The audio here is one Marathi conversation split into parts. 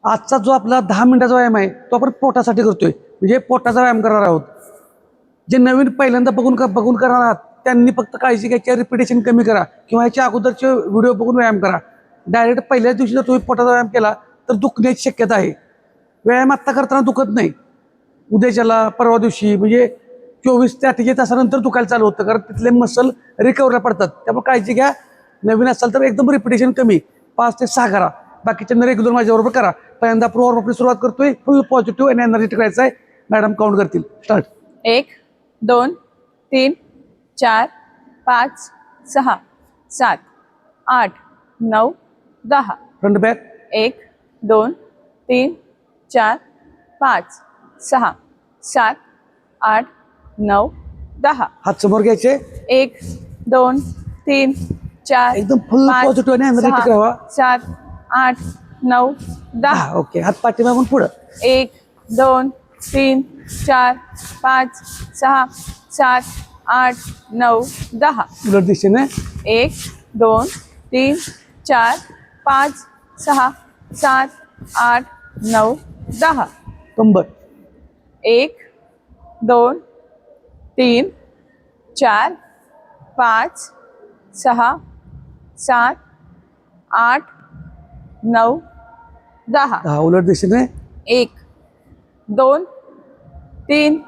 आजचा जो आपला 10 मिनिटाचा व्यायाम आहे तो आपण पोटासाठी करतोय, म्हणजे पोटाचा व्यायाम करणार आहोत. जे नवीन पहिल्यांदा बघून करणार आहात त्यांनी फक्त काळजी घ्यायची, रिपिटेशन कमी करा किंवा ह्याच्या अगोदरचे व्हिडिओ बघून व्यायाम करा. डायरेक्ट पहिल्याच दिवशी जर तुम्ही पोटाचा व्यायाम केला तर दुखण्याची शक्यता आहे. व्यायाम आत्ता करताना दुखत नाही, उद्याच्याला परवा दिवशी म्हणजे 24 ते 48 तासानंतर दुखायला चालू होतं, कारण तिथले मसल रिकवरला पडतात. त्यामुळे काळजी घ्या. नवीन असाल तर एकदम रिपिटेशन कमी 5 ते 6 करा, बाकीच्यांना रेग्युलर माझ्याबरोबर करा. पहिल्यांदा आपण वॉर्म अपनी सुरुवात करतोय. फुल पॉझिटिव्ह आणि एनर्जेटिक करायचं आहे. मॅडम काउंट करतील. स्टार्ट. 1 2 3 4 5 6 7 8 9 10. Front back. 1 2 3 4 5 6 7 8 9 10. हात समोर घ्यायचे. 1 2 3 4 एकदम फुल पॉझिटिव्ह आणि एनर्जेटिक राहा. 7 8 9 10. ओके. हात पाठीमागून पुढं. 1 2 3 4 5 6 7 8 9 10. उलट दिशेने. 1 2 3 4 5 6 7 8 9 10. कंबर. 1 2 3 4 5 6 7 8 9 10. उलट दिशेने. 1 2 3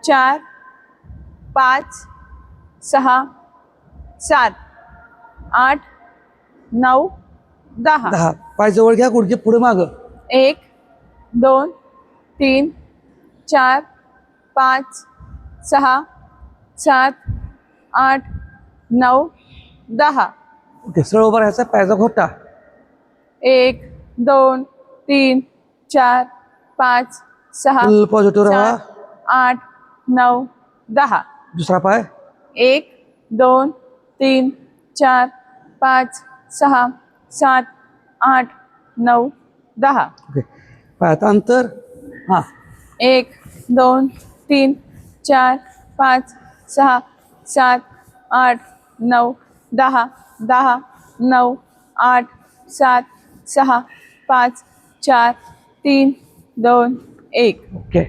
4 5 6 7 8 9 10. पाय जवळ घ्या, गुडघे पुढे माग. 1 2 3 4 5 6 7 8 9 10. ओके. सरळ उभा राहायचा, पायाचा घोटा. 1 2 3 4 5 6 फुल पॉझिटिव्ह राहा. 8 9 10. दुसरा पाय. 1 2 3 4 5 6 7 8 9 10. ओके. पायाचं अंतर. 1 2 3 4 5 6 7 8 9 10 10 9 8 7 6 5 4 3 2 1. ओके.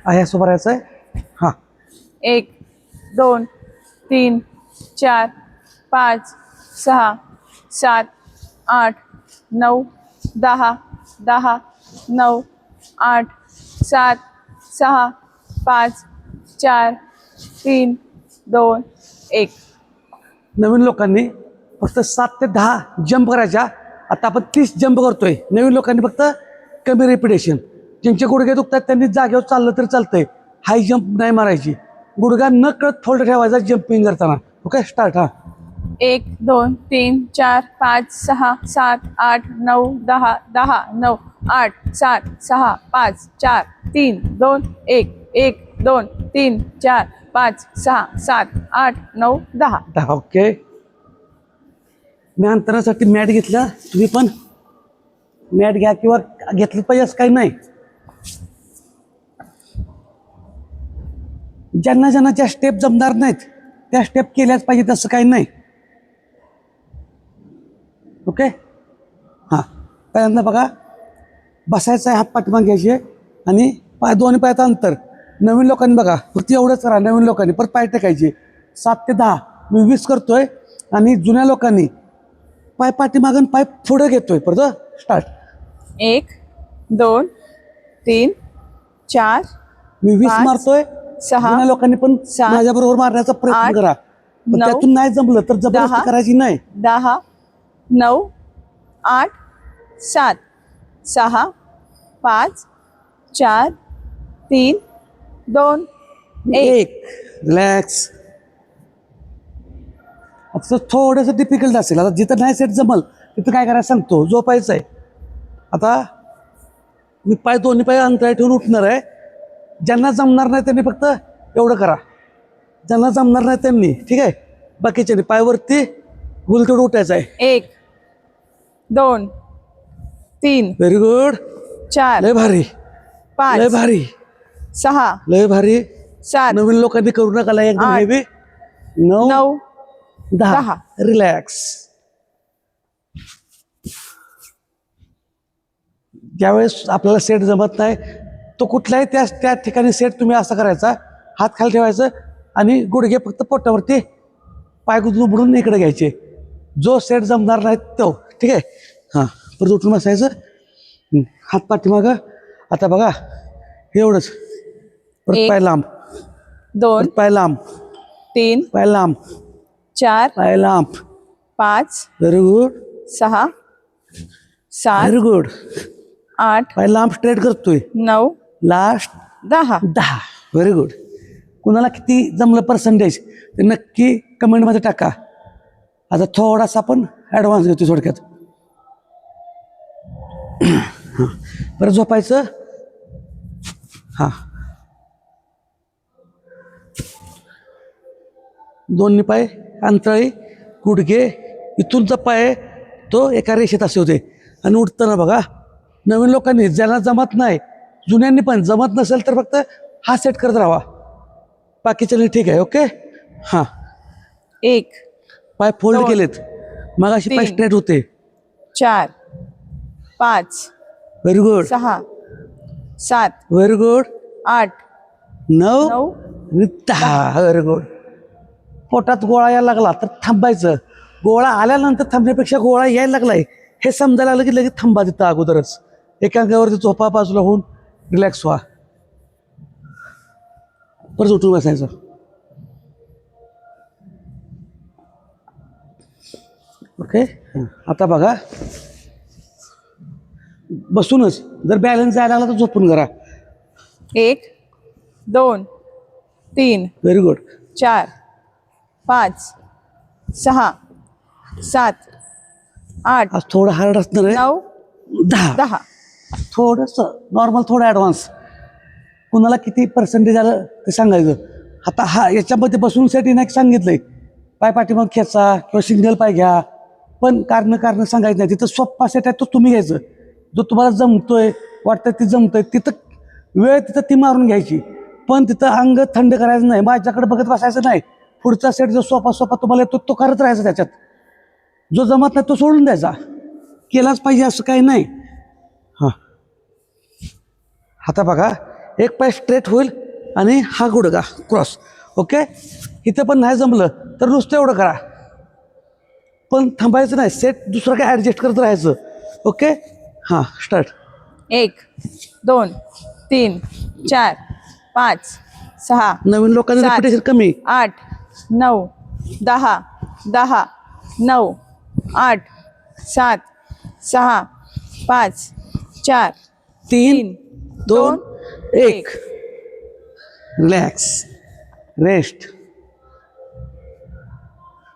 ह्या सोबत राहायचं आहे. 1 2 3 4 5 6 7 8 9 10 10 9 8 7 6 5 4 3 2 1. नवीन लोकांनी फक्त 7 ते 10 जंप करायच्या. आता आपण 30 जंप करतोय. नवीन लोकांनी फक्त कमी रिपिटेशन. ज्यांचे गुडघे दुखतात त्यांनी जागेवर चाललं तरी चालतंय, हाय जंप नाही मारायची. गुडघा न कळत फोल्ड ठेवायचा जंपिंग करताना. ओके. स्टार्ट. 1 2 3 4 5 6 7 8 9 10 10 9 8 7 6 5 4 3 2 1. 1 2 3 4 5 6 7 8 9 10. ओके. मी अंतरासाठी मॅट घेतला, तुम्ही पण मॅट घ्या किंवा घेतलं पाहिजे असं काही नाही. ज्यांना ज्यांना ज्या स्टेप जमणार नाहीत त्या स्टेप केल्याच पाहिजेत असं काही नाही. ओके. पहिल्यांदा बघा, बसायचं आहे, हात पाठीमागे घ्यायचे आणि दोन्ही पायाचं अंतर. नवीन लोकांनी बघा फक्त एवढंच करा. नवीन लोकांनी परत पाय टेकायचे. 7 ते 10 मी 20 करतोय आणि जुन्या लोकांनी पाय पाठीमागून पाय पुढे घेतोय. परत. स्टार्ट. 1 2 3 4 मी 20 5, मारतोय. 6 जुन्या लोकांनी पण 7, माझ्याबरोबर मारण्याचा प्रयत्न 8, करा. पण 9, त्यातून नाही जमलं तर जबरदस्ती 10, करायची नाही. 10 9 8 7 6 5 4 3 2 1. रिलॅक्स. आता थोडंसं डिफिकल्ट असेल. आता जिथं नाही सेट जमल तिथं काय करायचं सांगतो. झोपायचं आहे. आता मी दोन्ही पाय अंतराळ ठेवून उठणार आहे. ज्यांना जमणार नाही त्यांनी फक्त एवढं करा. ज्यांना जमणार नाही त्यांनी, ठीक आहे, बाकीच्यांनी पायवरती गुलतेवढं उठायचं आहे. 1 2 3 व्हेरी गुड. 4 लय भारी, लय 5 भारी, 6 लय भारी. 7 नवीन लोकांनी करू नका एकदम 8, हेवी. 9 9 10. रिलॅक्स. ज्यावेळेस आपल्याला सेट जमत नाही तो कुठलाही त्या ठिकाणी सेट तुम्ही असा करायचा, हात खाली ठेवायचं आणि गुडघे फक्त पोटावरती पाय गुदून बुडून इकडे घ्यायचे. जो सेट जमणार नाही तो, ठीक आहे. हां, परत उठून बसायचं, हात पाठीमागं. आता बघा एवढंच. परत एक, पाय लांब, 2 परत पाय लांब, 3 पाय लांब, 4 पाय लांब. 5 व्हेरी गुड, 6 7 व्हेरी गुड. 8 पाय लांब स्ट्रेट करतोय. 9 लास्ट 10. 10. Very good. कुणाला किती जमलं पर्सेंटेज ते नक्की कमेंटमध्ये टाका. आता थोडासा आपण ॲडव्हान्स घेतो थोडक्यात. हां, बरं झोपायचं. हां, दोन्ही पाय अंतराळी, गुडघे इथूनचा पाय तो एका रेषेत असे होते. आणि उठताना बघा, नवीन लोकांनी ज्यांना जमत नाही, जुन्यांनी पण जमत नसेल तर फक्त हा सेट करत राहा. बाकीच्या ठीक आहे. ओके. हां, 1 पाय फोल्ड दोन, केलेत, मग अशी पाय 3, स्ट्रेट होते. 4 5 व्हेरी गुड, 6 7 व्हेरी गुड. 8 9 9 आणि 10. Very good. पोटात गोळा यायला लागला तर थांबायचं. गोळा आल्यानंतर थांबण्यापेक्षा गोळा यायला लागलाय हे समजायला लागलं की लगेच थांबा तिथं अगोदरच. एका अंगावरती झोपा, बाजूला होऊन रिलॅक्स व्हा. परत उठून बसायचं. ओके. आता बघा बसूनच जर बॅलन्स जायला लागला तर झोपून करा. 1 2 3 व्हेरी गुड. 4 5 6 7 8 आज थोडं हार्ड असणार आहे. 9 10. 10. थोडंसं नॉर्मल, थोडं ॲडव्हान्स. कुणाला किती पर्सेंटेज आलं ते सांगायचं. आता हा याच्यामध्ये बसून साठी नाही सांगितलंय, पाय पाठीमाग खेचा किंवा सिंगल पाय घ्या, पण कारण सांगायचं नाही. तिथं सोप्पा सेट आहे तो तुम्ही घ्यायचं. जो तुम्हाला जमतोय, वाटतं ते जमतोय, तिथं वेळ तिथं ती मारून घ्यायची. पण तिथं अंग थंड करायचं नाही, माझ्याकडे बघत बसायचं नाही. पुढचा सेट जो सोपा तुम्हाला येतो तो करत राहायचा. त्याच्यात जो जमत नाही तो सोडून द्यायचा. केलाच पाहिजे असं काही नाही. हां, आता बघा एक पाय स्ट्रेट होईल आणि हा गुडघा क्रॉस. ओके. इथं पण नाही जमलं तर नुसतं एवढं करा, पण थांबायचं नाही. सेट दुसरं काय ॲडजस्ट करत राहायचं. ओके. हां, स्टार्ट. 1 2 3 4 5 6 नवीन लोकांना सात. रिपिटेशन कमी. 8 9 10 10 9 8 7 6 5 4 3 2 1. 1. Relax, rest.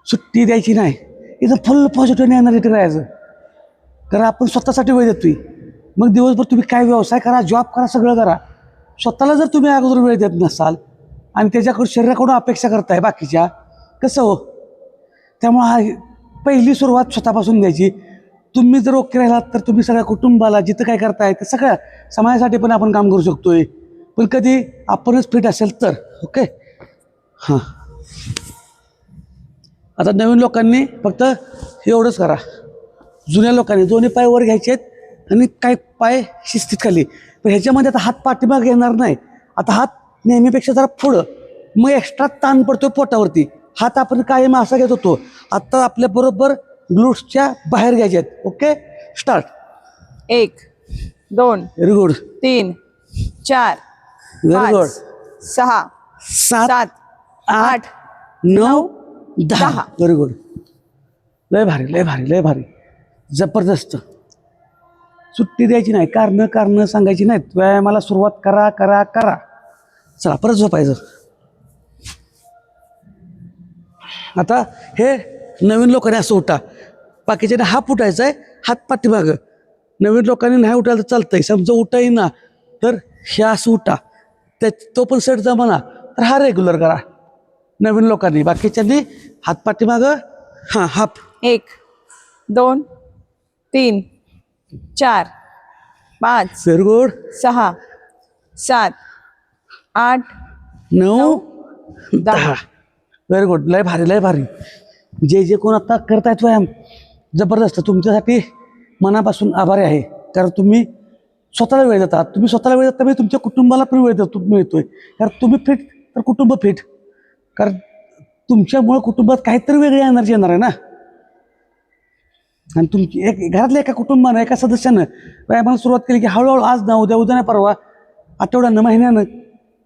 सुट्टी द्यायची नाही. इथं फुल पॉझिटिव्ह एनर्जेटिक राहायचं. कारण आपण स्वतःसाठी वेळ देतोय. मग दिवसभर तुम्ही काय व्यवसाय करा, जॉब करा, सगळं करा. स्वतःला जर तुम्ही अगोदर वेळ देत नसाल आणि त्याच्याकडून शरीराकडून अपेक्षा करताय बाकीच्या, कसं हो. त्यामुळं हा पहिली सुरुवात स्वतःपासून द्यायची. तुम्ही जर ओके राहिलात तर तुम्ही सगळ्या कुटुंबाला जिथं काय करताय ते सगळ्या समाजासाठी पण आपण काम करू शकतोय. पण कधी आपणच फिट असेल तर. ओके. हां, आता नवीन लोकांनी फक्त एवढंच करा. जुन्या लोकांनी दोन्ही पाय वर घ्यायचे आहेत आणि काय पाय शिस्तीत खाली. पण ह्याच्यामध्ये आता हात पाठीमाग घेणार नाही. आता हात नेहमीपेक्षा जरा पुढं, मग एक्स्ट्रा ताण पडतो पोटावरती. हात आपण कायम असा घेत होतो, आता आपल्या बरोबर ग्लूट्सच्या बाहेर घ्यायचे आहेत. Okay. Start. 1 2 very good. 3 4 very good. 5 6 7 7 8 9 10. Very good. लय भारी, लय भारी, लय भारी. जबरदस्त. सुट्टी द्यायची नाही, कारणं सांगायची नाहीत. व्यायामाला सुरुवात करा करा करा. चला परत झोपायचं. आता हे नवीन लोकांनी असं उठा, बाकीच्याने हात उठायचा आहे, हात पाठीमागं. नवीन लोकांनी नाही उठायला तर चालतंय. समजा उठा येईना तर हे असं उठा. तो पण सेट जमाना तर हा रेग्युलर करा नवीन लोकांनी. बाकीच्यांनी हात पाठीमागं. हां, हाप. 1 2 3 4 5 व्हेरी गुड. 6 7 8 9 10. 10. Very good. लय भारी, लय भारी. जे कोण आता करतायत व्यायाम, जबरदस्त. तुमच्यासाठी मनापासून आभारी आहे. कारण तुम्ही स्वतःला वेळ देता. तुम्ही स्वतःला वेळ देता म्हणजे तुमच्या कुटुंबाला पण वेळ देतो मिळतोय. कारण तुम्ही फिट तर कुटुंब फिट. कारण तुमच्यामुळे कुटुंबात काहीतरी वेगळी एनर्जी येणार आहे ना. आणि तुमची घरातल्या एका कुटुंबानं एका सदस्यानं व्यायामाला सुरुवात केली की हळूहळू आज ना उद्या नाही परवा आठवड्यानं महिन्यानं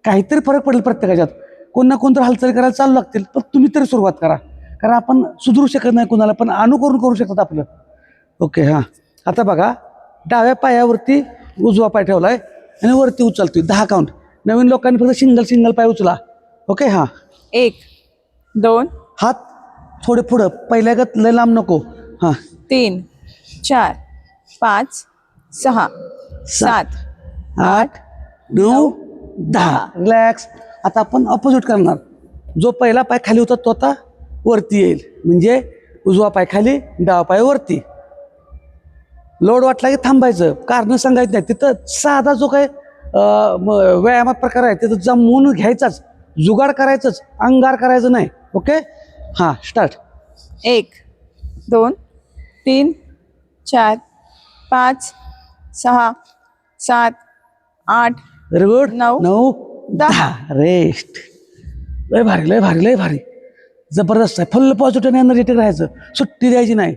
काहीतरी फरक पडेल प्रत्येकाच्यात. कोण ना कोणतरी हालचाली करायला चालू लागतील. पण तुम्ही तरी सुरुवात करा. कारण आपण सुधरू शकत नाही कुणाला, पण अनुकरण करू शकतात आपलं. ओके हां. आता बघा, डाव्या पायावरती उजवा पाय ठेवला आहे आणि वरती उचलतोय 10 काउंट. नवीन लोकांनी फक्त सिंगल पाय उचला. ओके हां. 1 2 हात थोडे पुढं, पहिल्यागत लय लांब नको. हां. 3 4 5 6 7 8 9 10. रिलॅक्स. आता आपण ऑपोजिट करणार. जो पहिला पाय खाली होता तो आता वरती येईल. म्हणजे उजवा पाय खाली, डावा पाय वरती. लोड वाटला की थांबायचं, कारण सांगायचं नाही. तिथं साधा जो काय व्यायामात प्रकार आहे तिथं जमवून घ्यायचाच, जुगाड करायचंच, अंगार करायचं नाही. ओके हां. स्टार्ट. 1 2 3 4 5 6 7 8 very good. 9 9 10. 10. रेस्ट. लय भारी लय भारी लय भारी. जबरदस्त आहे. फुल पॉझिटिव्ह एनर्जेटिक राहायचं, सुट्टी द्यायची नाही.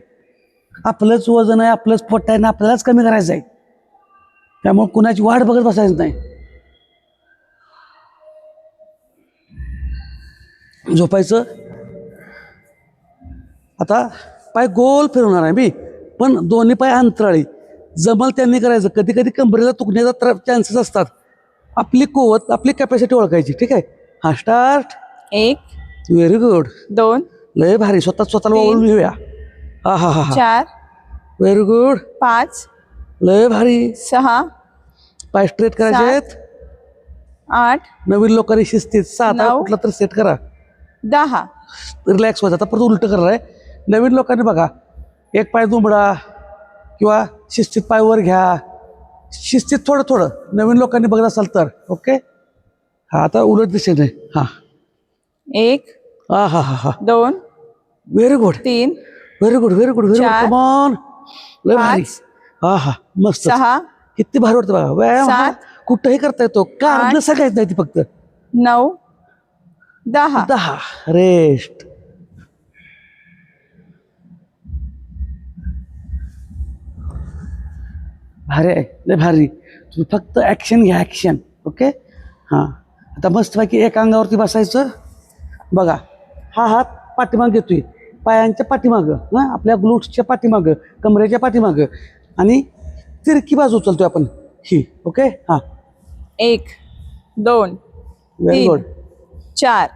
आपलंच वजन आहे, आपलंच पोट आहे ना, आपल्यालाच कमी करायचं आहे. त्यामुळे कुणाची वाट बघत बसायचं नाही. झोपायचं. आता पाय गोल फिरवणार आहे मी, पण दोन्ही पाय अंतराळी. जमल त्यांनी करायचं. कधी कधी कंबरेला तुकण्याचा चान्सेस असतात. आपली कुवत, आपली कॅपॅसिटी ओळखायची. ठीक आहे. हा. स्टार्ट. 1 very good. 2 लय भारी. स्वतःला ओळखून घेऊया. हा हा हा हा. 4 व्हेरी गुड. 5 लय भारी. 6 पाय स्ट्रेट करायचे आहेत. 8 नवीन लोकांनी शिस्तीत 7 9 कुठला तर सेट करा. 10. रिलॅक्स व्हायचं. आता परत उलट करणार आहे. नवीन लोकांनी बघा, एक पाय दुमडा किंवा शिस्तीत पाय वर घ्या. शिस्तीत थोडं थोडं नवीन लोकांनी बघत असाल तर. ओके हा. आता उलट दिशेने. हा. 1 हा हा हा हा. 2 very good. 3 very good very good very good. 4 come on. लय भारी. 5 हा हा. मस्त. 6 किती भारी वाटतं बघा. व्यायाम हा 7 कुठंही करता येतो. कारण सगळ्यात नाही ती फक्त 9 10. 10. रेस्ट. भारी आहे. लय भारी. तुम्ही फक्त ॲक्शन घ्या. ॲक्शन. ओके हां. आता मस्तपैकी एका अंगावरती बसायचं. बघा, हा हात पाठीमाग घेतोय, पायांच्या पाठीमागं, हां, आपल्या ग्लूट्सच्या पाठीमागं, कमरेच्या पाठीमागं, आणि तिरकी बाजू उचलतोय आपण ही. ओके हां. 1 2 व्हेरी 3 गुड. 4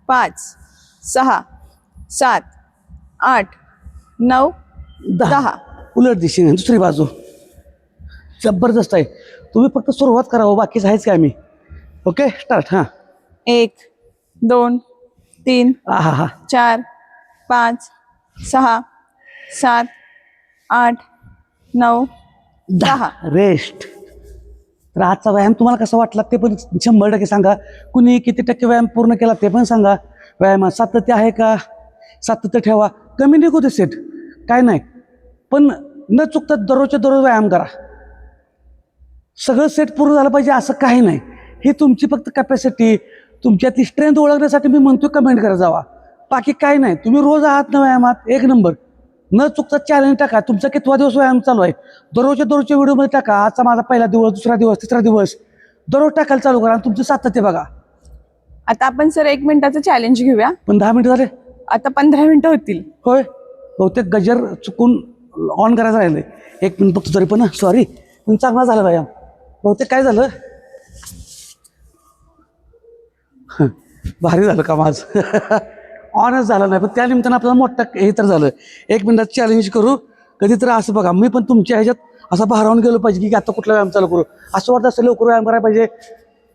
5 6 7 8 9 10. उलट दिशेने दुसरी बाजू. जबरदस्त आहे. तुम्ही फक्त सुरुवात करा हो, बाकीच आहेच काय मी. Okay start. हां. 1 2 3 हा हा हा. 4 5 6 7 8 9 10. रेस्ट. तर आजचा व्यायाम तुम्हाला कसा वाटला ते पण 100% सांगा. कुणी किती टक्के व्यायाम पूर्ण केला ते पण सांगा. व्यायामात सातत्य आहे का? सातत्य ठेवा. कमी निघू दे सेट, काय नाही, पण न चुकता दररोजच्या दररोज व्यायाम करा. सगळं सेट पूर्ण झालं पाहिजे असं काही नाही. ही तुमची फक्त कॅपॅसिटी, तुमच्यातली स्ट्रेंथ ओळखण्यासाठी मी म्हणतो कमेंट करा जावा. बाकी काय नाही. तुम्ही रोज आहात ना व्यायामात, एक नंबर. न चुकता चॅलेंज टाका. तुमचा कितवा दिवस व्यायाम चालू आहे दररोजच्या व्हिडिओमध्ये टाका. आजचा माझा पहिला दिवस, दुसरा दिवस, तिसरा दिवस, दररोज टाकायला चालू करा आणि तुमचं सातत्य बघा. आता आपण सर 1 मिनिटाचं चॅलेंज घेऊया. पण 10 मिनिटं झाले. आता 15 मिनिटं होतील. होय. बहुतेक गजर चुकून ऑन करायचं राहिले. 1 मिनिट बघतो तरी पण. सॉरी, पण चांगला झाला व्यायाम. बहुतेक काय झालं, भारी झालं का माझं. ऑनच झालं नाही, पण त्या निमित्तानं आपल्याला मोठा हे तर झालं. 1 मिनिटात चॅलेंज करू कधीतरी. असं बघा, मी पण तुमच्या ह्याच्यात असा भारावून गेलो पाहिजे की आता कुठला व्यायाम चालू करू. असं वाटतं असं लवकर व्यायाम करायला पाहिजे,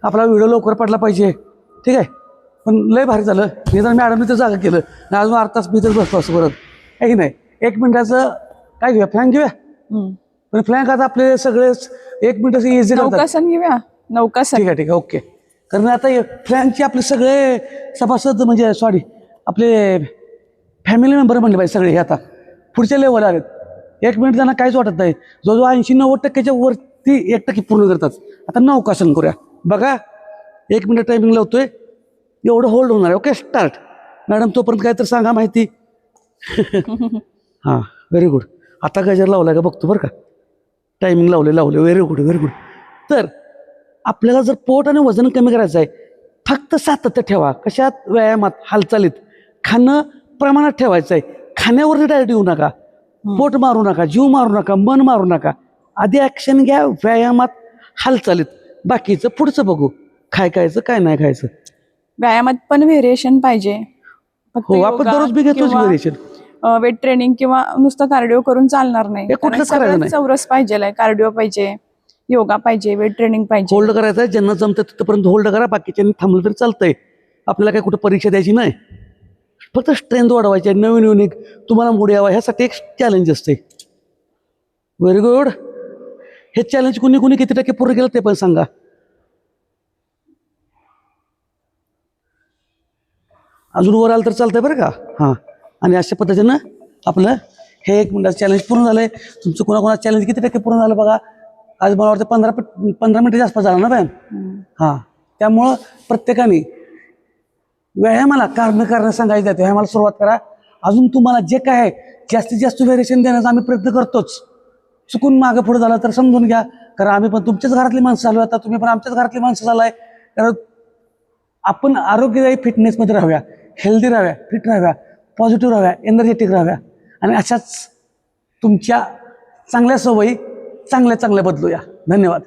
आपला व्हिडिओ लवकर पडला पाहिजे. ठीक आहे. पण लय भारी झालं. मी तर मॅडमनी तर जागा केलं नाही. अजून अर्धा तास मी तर बसतो असं परत. आहे की नाही. 1 मिनिटाचं काय घेऊया, फ्लॅंक घेऊया. पण फ्लॅंक आता आपले सगळेच 1 मिनिटाचं इझी करतात. नौकासन घेऊया. नौकासन. ठीक आहे ठीक आहे. ओके. कारण आता फ्लॅंकचे आपले सगळे सभासद, म्हणजे सॉरी, आपले फॅमिली मेंबर म्हणले पाहिजे सगळे. हे आता पुढच्या लेवल आलेत. 1 मिनिट त्यांना काहीच वाटत नाही. जवळजवळ 80-90% वर ती 1% पूर्ण करतात. आता नौकासन करूया बघा. 1 मिनिट टायमिंग लावतोय. एवढं होल्ड होणार आहे. Okay start. मॅडम तोपर्यंत काय तर सांगा माहिती. हां व्हेरी गुड. आता गजर लावला का बघतो बरं का. टायमिंग लावले व्हेरी गुड व्हेरी गुड. तर आपल्याला जर पोट आणि वजन कमी करायचं आहे फक्त सातत्य ठेवा. कशात? व्यायामात, हालचालीत. खाणं प्रमाणात ठेवायचं आहे. खाण्यावरती डायरेक्ट येऊ नका. पोट मारू नका, जीव मारू नका, मन मारू नका. आधी ॲक्शन घ्या व्यायामात, हालचालीत. बाकीचं पुढचं बघू. काय खायचं काय नाही खायचं. व्यायामात पण व्हेरिएशन पाहिजे. फक्त हो आपण योगा दररोज बी घेतोच किंवा, व्हेरिएशन. वेट ट्रेनिंग किंवा नुसतं कार्डिओ करून चालणार नाही. हे कुठलंच करायचं सगळं नाही. चौरस पाहिजे. कार्डिओ पाहिजे, योगा पाहिजे, वेट ट्रेनिंग पाहिजे. होल्ड करायचं आहे. ज्यांना जमतं तिथपर्यंत होल्ड करा. बाकीच्यांनी थांबलं तरी चालतंय. आपल्याला काय कुठं परीक्षा द्यायची नाही. फक्त स्ट्रेंथ वाढवायची आहे. नवीन युनिक तुम्हाला मोड यावा ह्यासाठी एक चॅलेंज असते. Very good. हे चॅलेंज कुणी किती टक्के पूर्ण केलं ते पण सांगा. अजून वर आलं तर चालतंय बरं का. हां आणि अशा पद्धतीनं आपलं हे 1 मिनिटाचं चॅलेंज पूर्ण झालंय. तुमचं कोणाकोणाचं चॅलेंज किती टक्के पूर्ण झालं बघा. आज मला वाटतं 15 मिनिटाच्या आसपास झाला ना मॅम. हां त्यामुळं प्रत्येकाने व्यायामाला कारण सांगायचं आहे. व्यायामाला सुरुवात करा. अजून तुम्हाला जे काय आहे जास्तीत जास्त व्हेरिएशन देण्याचा आम्ही प्रयत्न करतोच. चुकून मागं पुढे झालं तर समजून घ्या. कारण आम्ही पण तुमच्याच घरातली माणसं झालो. आता तुम्ही पण आमच्याच घरातली माणसं झालाय. कारण आपण आरोग्यदायी फिटनेसमध्ये राहूया, हेल्दी राहूया, फिट राहूया, पॉझिटिव्ह राहूया, एनर्जेटिक राहूया आणि अशाच तुमच्या चांगल्या सवयी चांगल्या बदलूया. धन्यवाद.